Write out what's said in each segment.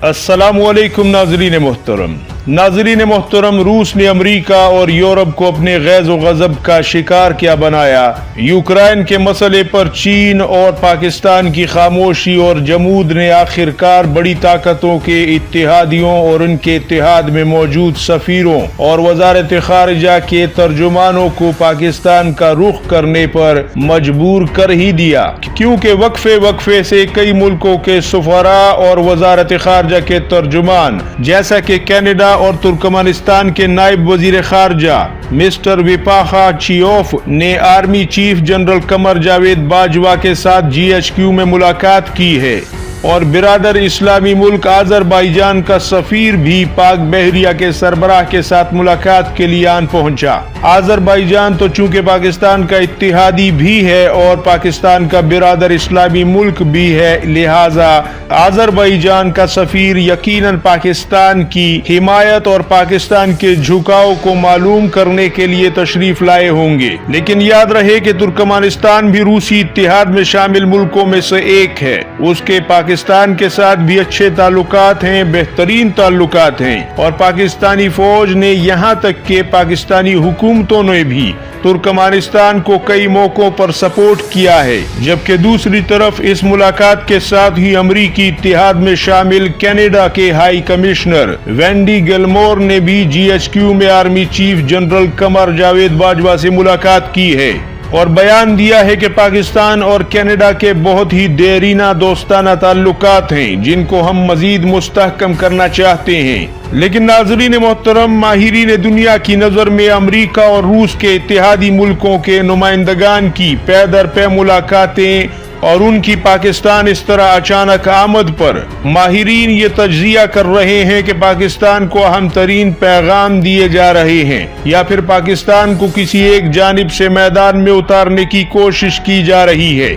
अस्सलाम वालेकुम नाज़रीन मोहतरम, रूस ने अमरीका और यूरोप को अपने गैज़ व गज़ब का शिकार क्या बनाया। यूक्रेन के मसले पर चीन और पाकिस्तान की खामोशी और जमूद ने आखिरकार बड़ी ताकतों के इत्तेहादियों और उनके इत्तेहाद में मौजूद सफ़ीरों और वज़ारत ख़ारिजा के तर्जुमानों को पाकिस्तान का रुख करने पर मजबूर कर ही दिया, क्योंकि वक्फे से कई मुल्कों के सफ़रा और वज़ारत ख़ारिजा के तर्जुमान जैसा कि कनाडा और तुर्कमेनिस्तान के नायब वजीर खारजा मिस्टर विपाखा चियोफ ने army chief general Qamar Javed Bajwa के साथ GHQ में मुलाकात की है और बिरादर इस्लामी मुल्क आज़रबाईजान का सफीर भी पाक बहरिया के सरबराह के साथ मुलाकात के लिए आन पहुंचा। आज़रबाईजान तो चूंकि पाकिस्तान का इत्तेहादी भी है और पाकिस्तान का बिरादर इस्लामी मुल्क भी है, लिहाजा आज़रबाईजान का सफीर यकीनन पाकिस्तान की हिमायत और पाकिस्तान के झुकाव को मालूम करने के लिए तशरीफ लाए होंगे। लेकिन याद रहे कि तुर्कमेनिस्तान भी रूसी इत्तेहाद में शामिल मुल्कों में से एक है। उसके पाकिस्तान के साथ भी अच्छे ताल्लुकात हैं, बेहतरीन ताल्लुकात हैं, और पाकिस्तानी फौज ने यहाँ तक के पाकिस्तानी हुकूमतों ने भी तुर्कमेनिस्तान को कई मौकों पर सपोर्ट किया है। जबकि दूसरी तरफ इस मुलाकात के साथ ही अमरीकी इत्तेहाद में शामिल कनाडा के हाई कमिश्नर वेंडी गिलमोर ने भी GHQ में army chief general Qamar Javed Bajwa से मुलाकात की है और बयान दिया है कि पाकिस्तान और कनाडा के बहुत ही देरीना दोस्ताना ताल्लुकात हैं, जिनको हम मजीद मुस्तहकम करना चाहते हैं। लेकिन नाज़रीन मोहतरम, माहिरीन दुनिया की नज़र में अमरीका और रूस के इत्तेहादी मुल्कों के नुमाइंदगान की पै दर पै मुलाकातें और उनकी पाकिस्तान इस तरह अचानक आमद पर माहिरीन ये तज्जिया कर रहे हैं कि पाकिस्तान को अहम तरीन पैगाम दिए जा रहे हैं या फिर पाकिस्तान को किसी एक जानिब से मैदान में उतारने की कोशिश की जा रही है।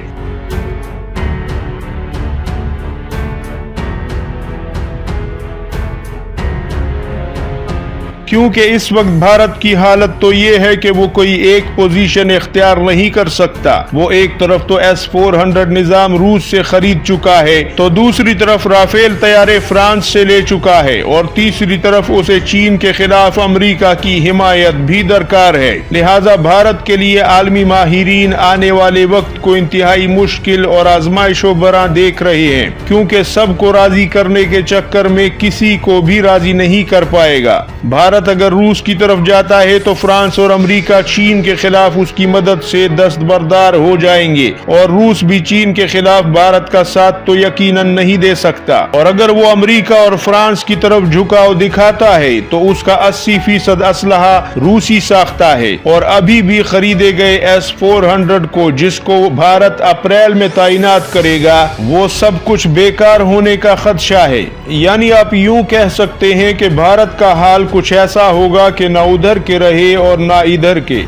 क्योंकि इस वक्त भारत की हालत तो ये है कि वो कोई एक पोजीशन इख्तियार नहीं कर सकता। वो एक तरफ तो S-400 निजाम रूस से खरीद चुका है, तो दूसरी तरफ राफेल तैयारे फ्रांस से ले चुका है, और तीसरी तरफ उसे चीन के खिलाफ अमरीका की हिमायत भी दरकार है। लिहाजा भारत के लिए आलमी माहिरीन आने वाले वक्त को इंतहाई मुश्किल और आजमाइशों भरा देख रहे हैं, क्योंकि सबको राजी करने के चक्कर में किसी को भी राजी नहीं कर पाएगा। भारत अगर रूस की तरफ जाता है तो फ्रांस और अमेरिका चीन के खिलाफ उसकी मदद से दस्तबरदार हो जाएंगे, और रूस भी चीन के खिलाफ भारत का साथ तो यकीनन नहीं दे सकता। और अगर वो अमेरिका और फ्रांस की तरफ झुकाव दिखाता है तो उसका 80% असलहा रूसी साख्ता है, और अभी भी खरीदे गए S-400 को जिसको भारत अप्रैल में तैनात करेगा, वो सब कुछ बेकार होने का खदशा है। यानी आप यूं कह सकते हैं कि भारत का हाल कुछ ऐसा होगा कि ना उधर के रहे और ना इधर के।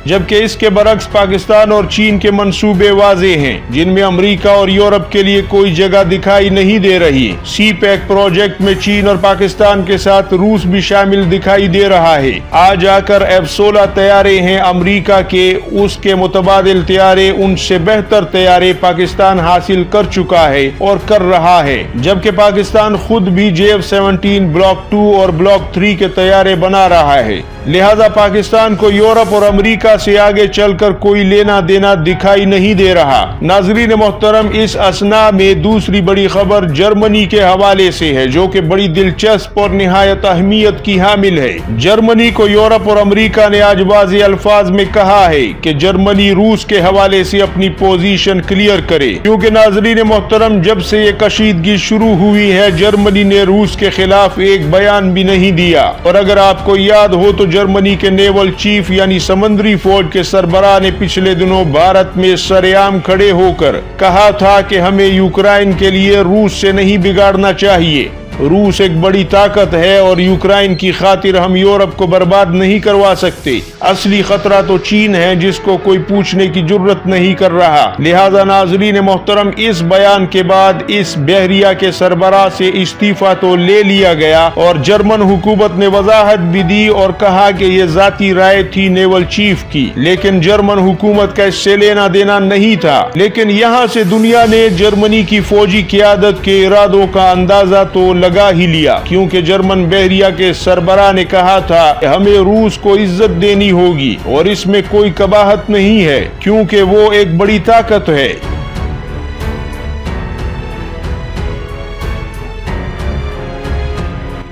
जबकि इसके बरक्स पाकिस्तान और चीन के मंसूबे वाजे हैं, जिनमें अमेरिका और यूरोप के लिए कोई जगह दिखाई नहीं दे रही। CPEC प्रोजेक्ट में चीन और पाकिस्तान के साथ रूस भी शामिल दिखाई दे रहा है। आज आकर F-16 तैयारे हैं अमेरिका के, उसके मुतबादिल तैयारे, उनसे बेहतर तैयारे पाकिस्तान हासिल कर चुका है और कर रहा है। जबकि पाकिस्तान खुद भी JF-17 ब्लॉक 2 और ब्लॉक 3 के तैयारे बना रहा है। लिहाजा पाकिस्तान को यूरोप और अमेरिका से आगे चलकर कोई लेना देना दिखाई नहीं दे रहा। नाज़रीन मोहतरम, इस असना में दूसरी बड़ी खबर जर्मनी के हवाले से है, जो कि बड़ी दिलचस्प और निहायत अहमियत की हामिल है। जर्मनी को यूरोप और अमेरिका ने आज वाज़े अल्फाज में कहा है कि जर्मनी रूस के हवाले से अपनी पोजीशन क्लियर करे, क्योंकि नाज़रीन मोहतरम, जब से ये कशीदगी शुरू हुई है जर्मनी ने रूस के खिलाफ एक बयान भी नहीं दिया। और अगर आपको याद हो तो जर्मनी के नेवल चीफ यानी समुद्री फौज के सरबराह ने पिछले दिनों भारत में सरेआम खड़े होकर कहा था कि हमें यूक्रेन के लिए रूस से नहीं बिगाड़ना चाहिए। रूस एक बड़ी ताकत है और यूक्रेन की खातिर हम यूरोप को बर्बाद नहीं करवा सकते। असली खतरा तो चीन है जिसको कोई पूछने की जरूरत नहीं कर रहा। लिहाजा नाज़रीन मोहतरम, इस बयान के बाद इस बहरिया के सरबराह से इस्तीफा तो ले लिया गया और जर्मन हुकूमत ने वजाहत भी दी और कहा कि ये जाती राय थी नेवल चीफ की, लेकिन जर्मन हुकूमत का इससे लेना देना नहीं था। लेकिन यहाँ से दुनिया ने जर्मनी की फौजी क़यादत के इरादों का अंदाजा तो लगा ही लिया, क्योंकि जर्मन बहरिया के सरबराह ने कहा था कि हमें रूस को इज्जत देनी होगी और इसमें कोई कबाहत नहीं है क्योंकि वो एक बड़ी ताकत है।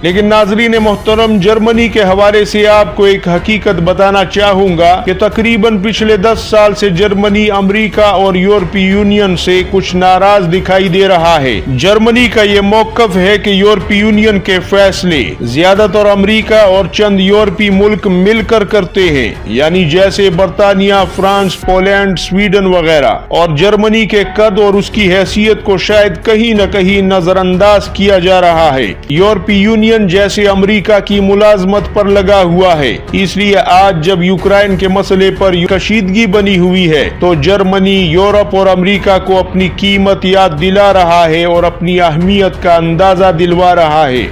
लेकिन नाज़रीन मोहतरम, जर्मनी के हवाले से आपको एक हकीकत बताना चाहूंगा कि तकरीबन पिछले 10 साल से जर्मनी अमेरिका और यूरोपीय यूनियन से कुछ नाराज दिखाई दे रहा है। जर्मनी का ये मौकफ है कि यूरोपीय यूनियन के फैसले ज्यादातर अमेरिका और चंद यूरोपीय मुल्क मिलकर करते हैं, यानी जैसे बरतानिया, फ्रांस, पोलैंड, स्वीडन वगैरह, और जर्मनी के कद और उसकी हैसियत को शायद कहीं न कहीं नजरअंदाज किया जा रहा है। यूरोपीय यूनियन जैसे अमेरिका की मुलाजमत पर लगा हुआ है। इसलिए आज जब यूक्रेन के मसले पर कशीदगी बनी हुई है तो जर्मनी यूरोप और अमेरिका को अपनी कीमत याद दिला रहा है और अपनी अहमियत का अंदाजा दिलवा रहा है।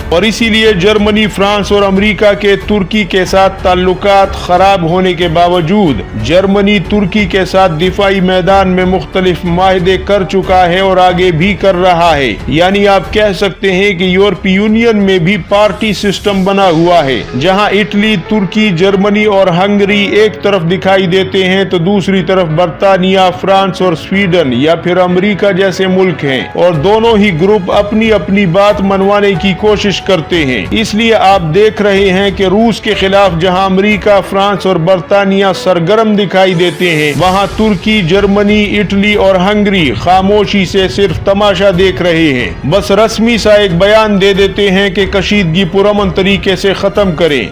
और इसीलिए जर्मनी, फ्रांस और अमेरिका के तुर्की के साथ ताल्लुकात खराब होने के बावजूद जर्मनी तुर्की के साथ दिफाई मैदान में मुख्तलिफ माहदे कर चुका है और आगे भी कर रहा है। यानी आप कह सकते हैं कि यूरोपीय यूनियन में भी पार्टी सिस्टम बना हुआ है, जहां इटली, तुर्की, जर्मनी और हंगरी एक तरफ दिखाई देते हैं तो दूसरी तरफ बरतानिया, फ्रांस और स्वीडन या फिर अमेरिका जैसे मुल्क हैं, और दोनों ही ग्रुप अपनी अपनी बात मनवाने की कोशिश करते हैं। इसलिए आप देख रहे हैं कि रूस के खिलाफ जहां अमेरिका, फ्रांस और बरतानिया सरगर्म दिखाई देते हैं, वहां तुर्की, जर्मनी, इटली और हंगरी खामोशी से सिर्फ तमाशा देख रहे हैं। बस रस्मी सा एक बयान दे देते हैं कि कशीदगी पुरअमन तरीके से खत्म करें।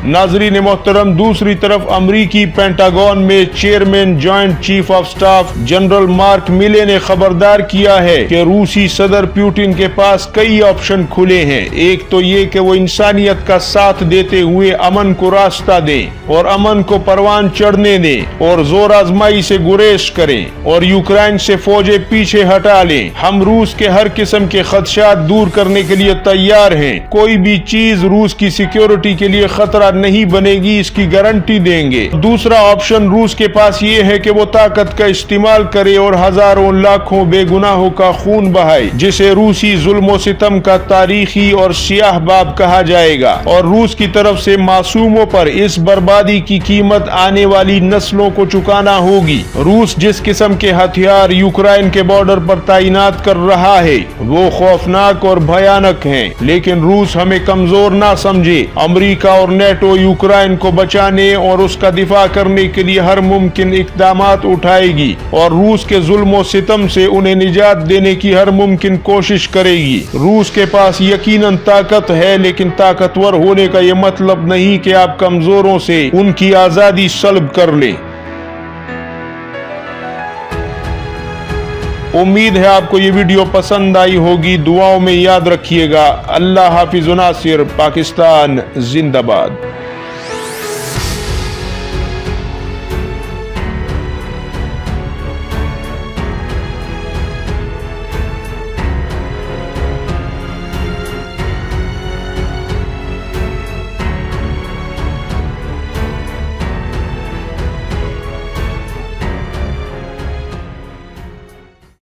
नाज़रीन मोहतरम, दूसरी तरफ अमरीकी पेंटागन में chairman joint chief of staff general mark मिले ने खबरदार किया है कि रूसी सदर पुतिन के पास कई ऑप्शन खुले हैं। एक तो ये कि वो इंसानियत का साथ देते हुए अमन को रास्ता दें और अमन को परवान चढ़ने दें और जोर आजमाई से गुरेज करें और यूक्रेन से फौजें पीछे हटा लें। हम रूस के हर किस्म के खदशात दूर करने के लिए तैयार हैं। कोई भी चीज रूस की सिक्योरिटी के लिए खतरा नहीं बनेगी, इसकी गारंटी देंगे। दूसरा ऑप्शन रूस के पास ये है कि वो ताकत का इस्तेमाल करे और हजारों लाखों बेगुनाहों का खून बहाए, जिसे रूसी जुल्म और सितम का तारीखी और सियाह बाब कहा जाएगा। और रूस की तरफ से मासूमों पर इस बर्बादी की कीमत आने वाली नस्लों को चुकाना होगी। रूस जिस किस्म के हथियार यूक्रेन के बॉर्डर पर तैनात कर रहा है वो खौफनाक और भयानक हैं, लेकिन रूस हमें कमजोर ना समझे। अमेरिका और नेटो यूक्रेन को बचाने और उसका दिफा करने के लिए हर मुमकिन इक़दामात उठाएगी और रूस के जुल्म और सितम से उन्हें निजात देने की हर मुमकिन कोशिश करेगी। रूस के पास यकीनन ताकत है, लेकिन ताकतवर होने का ये मतलब नहीं कि आप कमजोरों से उनकी आजादी सल्ब कर लें। उम्मीद है आपको ये वीडियो पसंद आई होगी। दुआओं में याद रखिएगा। अल्लाह हाफिज़। नासिर, पाकिस्तान जिंदाबाद।